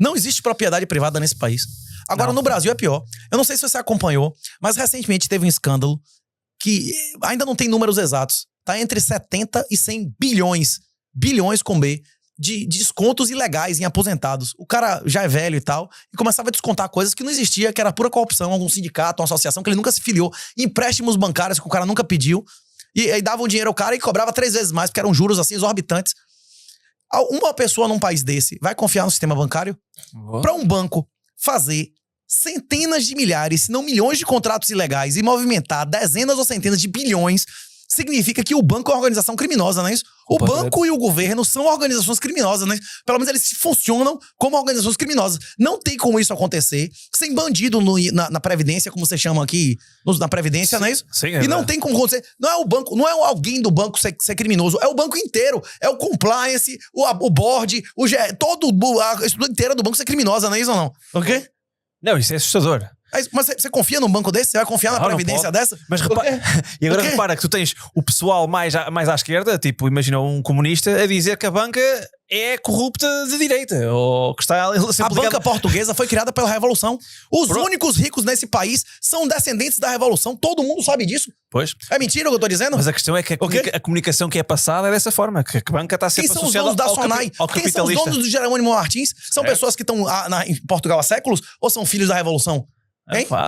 Não existe propriedade privada nesse país. Agora, no Brasil é pior. Eu não sei se você acompanhou, mas recentemente teve um escândalo que ainda não tem números exatos. Tá entre 70 e 100 bilhões com B, de descontos ilegais em aposentados. O cara já é velho e tal, e começava a descontar coisas que não existia, que era pura corrupção, algum sindicato, uma associação que ele nunca se filiou, empréstimos bancários que o cara nunca pediu, e aí davam dinheiro ao cara e cobrava 3 vezes mais, porque eram juros assim exorbitantes. Uma pessoa num país desse vai confiar no sistema bancário? Para um banco fazer centenas de milhares, se não milhões de contratos ilegais e movimentar dezenas ou centenas de bilhões, significa que o banco é uma organização criminosa, não é isso? O banco e o governo são organizações criminosas, né? Pelo menos eles funcionam como organizações criminosas. Não tem como isso acontecer sem bandido na Previdência, como você chama aqui, na Previdência, não é isso? Sim, e não tem como acontecer. Não é o banco, não é alguém do banco ser criminoso, é o banco inteiro. É o compliance, o board, a estrutura inteira do banco ser criminosa, não é isso ou não? Ok? Não, isso é assustador. Mas você confia num banco desse? Você vai confiar na Previdência dessa? Mas e agora repara que tu tens o pessoal mais à esquerda, tipo, imagina um comunista a dizer que a banca é corrupta de direita, ou que está a banca portuguesa foi criada pela Revolução. Os únicos ricos nesse país são descendentes da Revolução. Todo mundo sabe disso. Pois. É mentira o que eu tô dizendo? Mas a questão é que a comunicação que é passada é dessa forma, que a banca está sempre associada ao capitalista. Quem são os donos do Jerônimo Martins? São pessoas que estão em Portugal há séculos ou são filhos da Revolução?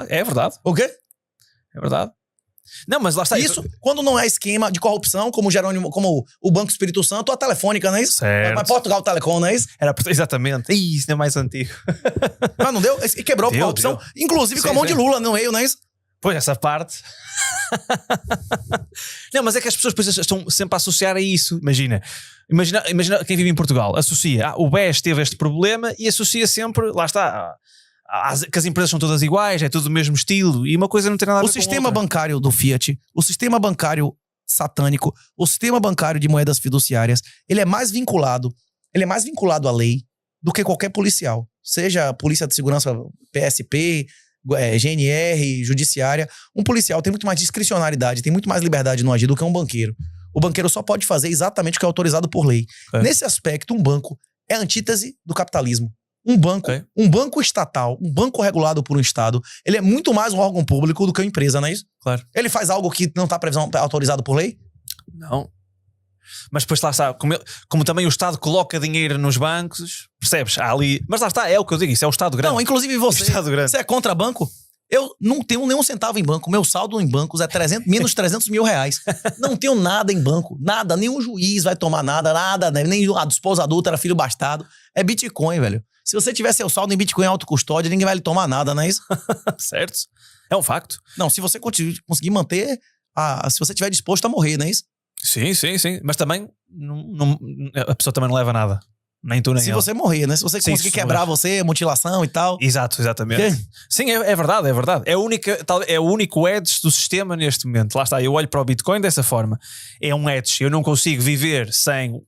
É verdade. O quê? É verdade. Não, mas lá está. Isso quando não é esquema de corrupção, como o Banco Espírito Santo ou a Telefônica, não é isso? Certo. Mas Portugal Telecom, não é isso? Exatamente. Isso é mais antigo. Mas não deu? E quebrou por corrupção. Inclusive com a mão de Lula no meio, não é isso? Pois, essa parte. Não, mas é que as pessoas depois estão sempre a associar a isso. Imagina quem vive em Portugal. Associa. O BES teve este problema e associa sempre, lá está, que as empresas são todas iguais, é tudo do mesmo estilo e uma coisa não tem nada a ver com o sistema bancário do Fiat, o sistema bancário satânico, o sistema bancário de moedas fiduciárias, ele é mais vinculado à lei do que qualquer policial. Seja a Polícia de Segurança, PSP, GNR, Judiciária. Um policial tem muito mais discricionariedade, tem muito mais liberdade no agir do que um banqueiro. O banqueiro só pode fazer exatamente o que é autorizado por lei. Nesse aspecto, um banco é a antítese do capitalismo. Um banco estatal, um banco regulado por um Estado, ele é muito mais um órgão público do que uma empresa, não é isso? Claro. Ele faz algo que não está autorizado por lei? Não. Mas depois lá está, como também o Estado coloca dinheiro nos bancos, percebes? Há ali. Mas lá está, é o que eu digo, isso é o Estado grande. Não, inclusive você é contra banco? Eu não tenho nenhum centavo em banco. Meu saldo em bancos é menos 300 mil reais. Não tenho nada em banco. Nada. Nenhum juiz vai tomar nada. Né? Nem a esposa adulta era filho bastardo. É Bitcoin, velho. Se você tiver seu saldo em Bitcoin autocustódia, ninguém vai lhe tomar nada, não é isso? Certo. É um facto. Não, se você conseguir manter, se você estiver disposto a morrer, não é isso? Sim. Mas também a pessoa também não leva nada. Nem tu, nem se ela. Você morrer, né? Se você conseguir quebrar você, mutilação e tal. Exatamente. Sim, é verdade. É o único edge do sistema neste momento. Lá está, eu olho para o Bitcoin dessa forma. É um edge. Eu não consigo viver sem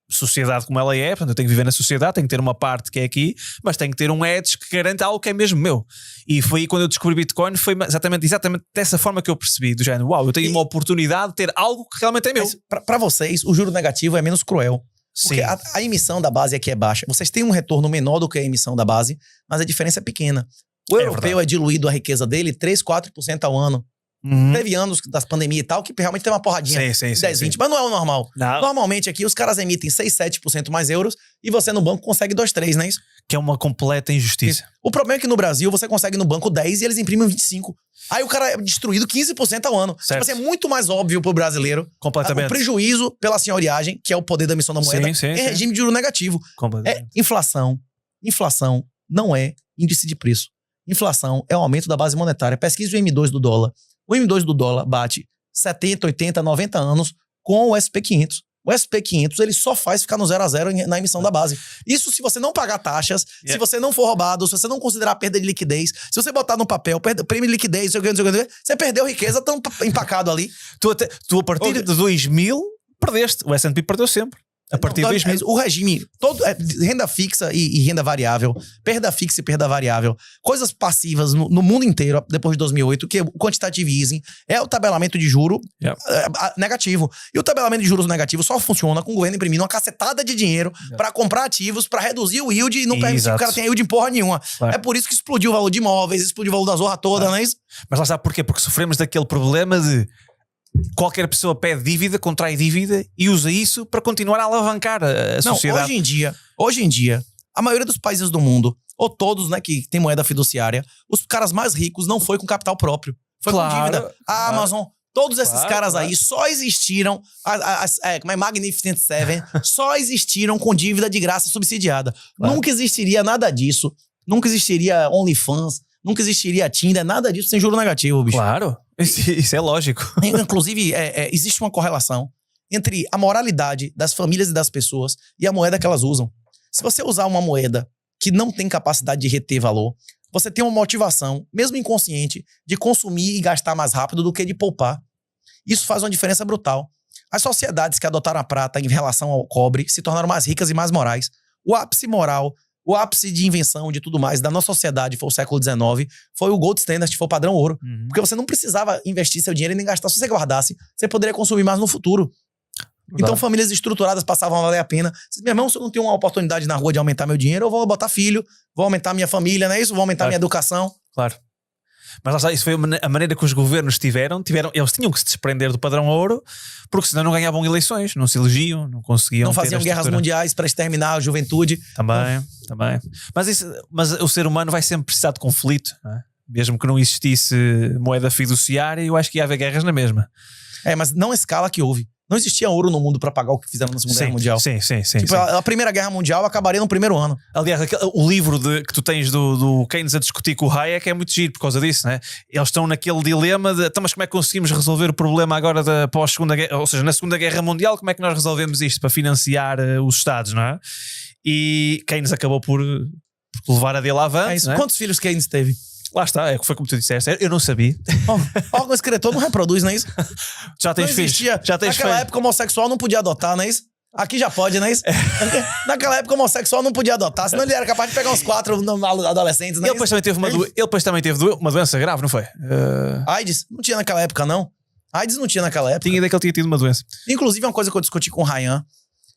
sociedade como ela é. Portanto, eu tenho que viver na sociedade, tenho que ter uma parte que é aqui, mas tenho que ter um edge que garanta algo que é mesmo meu. E foi aí quando eu descobri Bitcoin, foi exatamente dessa forma que eu percebi, do género, eu tenho uma oportunidade de ter algo que realmente é meu. Para vocês, o juro negativo é menos cruel. Porque a emissão da base aqui é baixa. Vocês têm um retorno menor do que a emissão da base, mas a diferença é pequena. O europeu é diluído a riqueza dele 3, 4% ao ano. Teve anos das pandemias e tal, que realmente tem uma porradinha. 10, 20, mas não é o normal. Não. Normalmente aqui os caras emitem 6, 7% mais euros e você no banco consegue 2, 3, não é isso? Que é uma completa injustiça. O problema é que no Brasil você consegue no banco 10 e eles imprimem 25. Aí o cara é destruído 15% ao ano. Tipo assim, é muito mais óbvio pro brasileiro completamente. O prejuízo pela senhoriagem, que é o poder da emissão da moeda, em regime de juro negativo. Inflação não é índice de preço. Inflação é o aumento da base monetária. Pesquise o M2 do dólar. O M2 do dólar bate 70, 80, 90 anos com o SP500. O SP500 ele só faz ficar no 0 a 0 na emissão da base. Isso se você não pagar taxas, se você não for roubado, se você não considerar perda de liquidez, se você botar no papel prêmio de liquidez, você perdeu riqueza tão empacado ali. Tu a partir de 2000 perdeste. O S&P perdeu sempre. A partir de 2000. O regime, todo, renda fixa e renda variável, perda fixa e perda variável, coisas passivas no mundo inteiro, depois de 2008, que o quantitative easing é o tabelamento de juro negativo. E o tabelamento de juros negativo só funciona com o governo imprimindo uma cacetada de dinheiro para comprar ativos, para reduzir o yield e não permitir que o cara tenha yield em porra nenhuma. Claro. É por isso que explodiu o valor de imóveis, explodiu o valor da zorra toda, não é isso? Mas lá sabe porquê? Porque sofremos daquele problema de qualquer pessoa pede dívida, contrai dívida e usa isso para continuar a alavancar a sociedade. Hoje em dia, a maioria dos países do mundo, ou todos, né, que tem moeda fiduciária, os caras mais ricos não foi com capital próprio. Foi com dívida. A Amazon, todos esses caras aí só existiram, como é Magnificent Seven, só existiram com dívida de graça subsidiada. Nunca existiria nada disso. Nunca existiria OnlyFans. Nunca existiria Tinder, nada disso sem juro negativo, bicho. Claro, isso é lógico. Inclusive, existe uma correlação entre a moralidade das famílias e das pessoas e a moeda que elas usam. Se você usar uma moeda que não tem capacidade de reter valor, você tem uma motivação, mesmo inconsciente, de consumir e gastar mais rápido do que de poupar. Isso faz uma diferença brutal. As sociedades que adotaram a prata em relação ao cobre se tornaram mais ricas e mais morais. O ápice moral, o ápice de invenção de tudo mais da nossa sociedade foi o século XIX, foi o gold standard, foi o padrão ouro. Porque você não precisava investir seu dinheiro e nem gastar. Se você guardasse, você poderia consumir mais no futuro. Então famílias estruturadas passavam a valer a pena. Meu irmão, se eu não tenho uma oportunidade na rua de aumentar meu dinheiro, eu vou botar filho, vou aumentar minha família, não é isso? Vou aumentar minha educação. Claro. Mas lá está, isso foi a maneira que os governos tiveram, eles tinham que se desprender do padrão ouro, porque senão não ganhavam eleições, não se elegiam, não conseguiam. Não faziam guerras mundiais para exterminar a juventude. Também. Mas o ser humano vai sempre precisar de conflito, não é? Mesmo que não existisse moeda fiduciária, eu acho que ia haver guerras na mesma. Mas não a escala que houve. Não existia ouro no mundo para pagar o que fizeram na Segunda Guerra Mundial. Sim. Tipo, a Primeira Guerra Mundial acabaria no primeiro ano. Aliás, o livro que tu tens do Keynes a discutir com o Hayek é muito giro por causa disso, né? Eles estão naquele dilema de então, mas como é que conseguimos resolver o problema agora da pós-Segunda Guerra, ou seja, na Segunda Guerra Mundial, como é que nós resolvemos isto para financiar os Estados, não é? E Keynes acabou por levar a dele avante. Não é? Quantos filhos Keynes teve? Lá está, foi como tu disseste, eu não sabia. Órgão escritor não reproduz, não é isso? Já tens filhos. Naquela época, homossexual não podia adotar, não é isso? Aqui já pode, não é isso? Naquela época, homossexual não podia adotar, senão ele era capaz de pegar uns 4 adolescentes, não é ele depois também teve uma doença grave, não foi? AIDS? Não tinha naquela época, não. AIDS não tinha naquela época. Tinha ideia que ele tinha tido uma doença. Inclusive, uma coisa que eu discuti com o Ryan,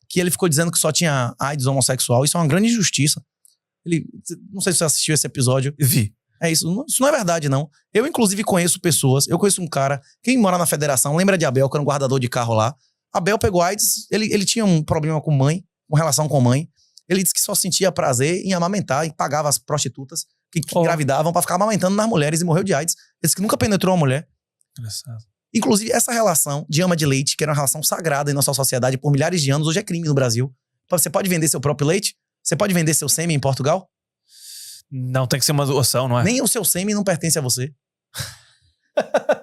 que ele ficou dizendo que só tinha AIDS homossexual. Isso é uma grande injustiça. Não sei se você assistiu esse episódio. Vi. Isso não é verdade, não. Eu, inclusive, conheço pessoas. Eu conheço um cara, quem mora na federação, lembra de Abel, que era um guardador de carro lá. Abel pegou AIDS, ele tinha um problema com relação com mãe. Ele disse que só sentia prazer em amamentar e pagava as prostitutas que engravidavam pra ficar amamentando nas mulheres e morreu de AIDS. Ele disse que nunca penetrou uma mulher. Engraçado. Inclusive, essa relação de ama de leite, que era uma relação sagrada em nossa sociedade por milhares de anos, hoje é crime no Brasil. Você pode vender seu próprio leite? Você pode vender seu sêmen em Portugal? Não, tem que ser uma doação, não é? Nem o seu sêmen não pertence a você.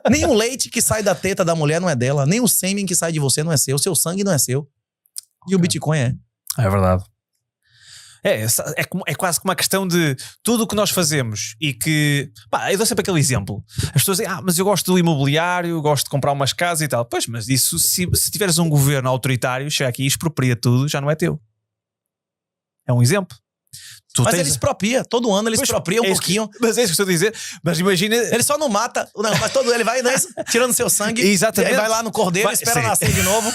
Nem o leite que sai da teta da mulher não é dela. Nem o sêmen que sai de você não é seu. O seu sangue não é seu. E o Bitcoin é. É verdade. É quase como uma questão de tudo o que nós fazemos e que... eu dou sempre aquele exemplo. As pessoas dizem, mas eu gosto do imobiliário, gosto de comprar umas casas e tal. Pois, mas isso, se tiveres um governo autoritário, chega aqui e expropria tudo, já não é teu. É um exemplo. Mas ele expropria, todo ano ele expropria um pouquinho. Mas é isso que eu estou a dizer. Mas imagina. Ele só não mata, não, mas todo ele vai tirando seu sangue. Exatamente. Vai lá no cordeiro, espera nascer de novo.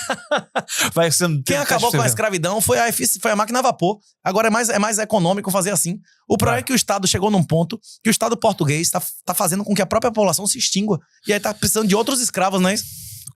Quem acabou com a escravidão foi a máquina a vapor. Agora é mais econômico fazer assim. O problema é que o Estado chegou num ponto que o Estado português tá fazendo com que a própria população se extingua. E aí tá precisando de outros escravos, não é isso?